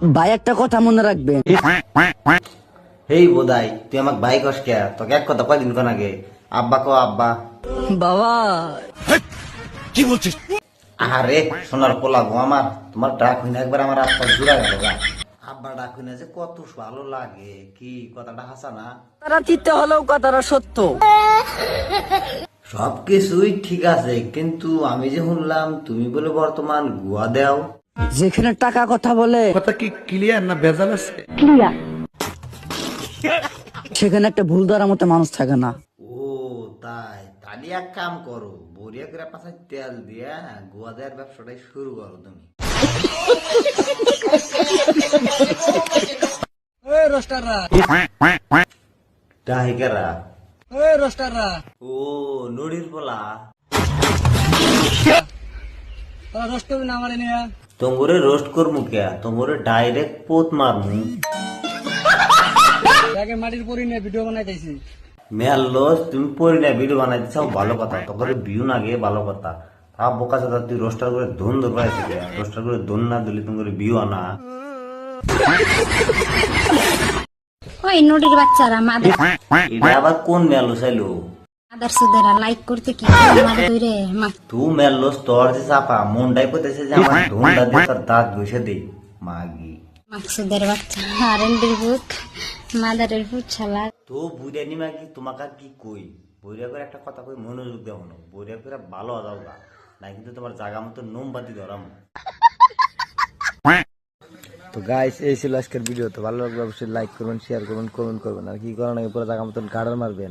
ভাই একটা কথা মনে রাখবেন, হেই বোধাই তুই আমাকে ভাই কস কে? তোকে এক কথা কয়দিন কোন আগে আব্বা কো আব্বা। বাবা আরে সোনার পোলা গো আমার, তোমার ডাক হইনা একবার আমার আত্মা জুড়া গেল গা। আব্বা ডাক হইনা যে কত ভালো লাগে, কি কথাটা হাসা না? তারা চিত্তে হলেও কথাটা সত্য। সবকিছুই ঠিক আছে, কিন্তু আমি যে শুনলাম তুমি বলে বর্তমান গুয়া দেও। যেখানে টাকা কথা বলে কথা কি ক্লিয়ার না ভেজাল আছে? সেখানে একটা ভুল ধরার মতো মানুষ থাকে না। ও তাই, তাহলে এক কাম করো, বরিয়া করে পাশে তেল দিয়া গুয়া দেওয়ার ব্যবসাটাই শুরু করো তুমি। ডাহিকারা ও নড়ির পোলা তোমরে রোস্ট করমু কে? তোমরে ডাইরেক্ট পোত মারমু। মাটির পরি নিয়ে ভিডিও বানাইতেছি। মেয়ার লস তুমি পরি না ভিডিও বানাইতে চাও, ভালো কথা। তোকে ভিউ না গিয়ে ভালো কথা। তা বোকা সাদা তুই রোস্টার করে ধন ধর পাইছি কে? রোস্টার করে ধন না দিলে তুমি ভিউ আনা। ওই নোটির বাচ্চারা মাদার এটা আবার কোন মেয়ালো চাইলো? সুদেরা লাইক করতে কি মারে দইরে তুই মেয়ালোস তোর যে চাপা মনটাই করতেছে যে আমার ধনটা দিয়ে তোর দাঁত ঘষে দে মাগি। মাকসুদের বাচ্চা আরেন্ডির ভূত মাদারের ভূত শালা। তো বুড়িয়া নি মাগি তোমাকে আর কি কই? বইরা করে একটা কথা কই, মনোযোগ দেও না। বইরা করে ভালো যাও গা, না কিন্তু তোমার জায়গা মতো নোমবাতি ধরাম। তো গাইস, এই ছিল আজকের ভিডিও। তো ভালো লাগলে অবশ্যই লাইক করবেন, শেয়ার করবেন, কমেন্ট করবেন। আর কি করার আগে পুরো জায়গা মতন গার্ডার মারবেন।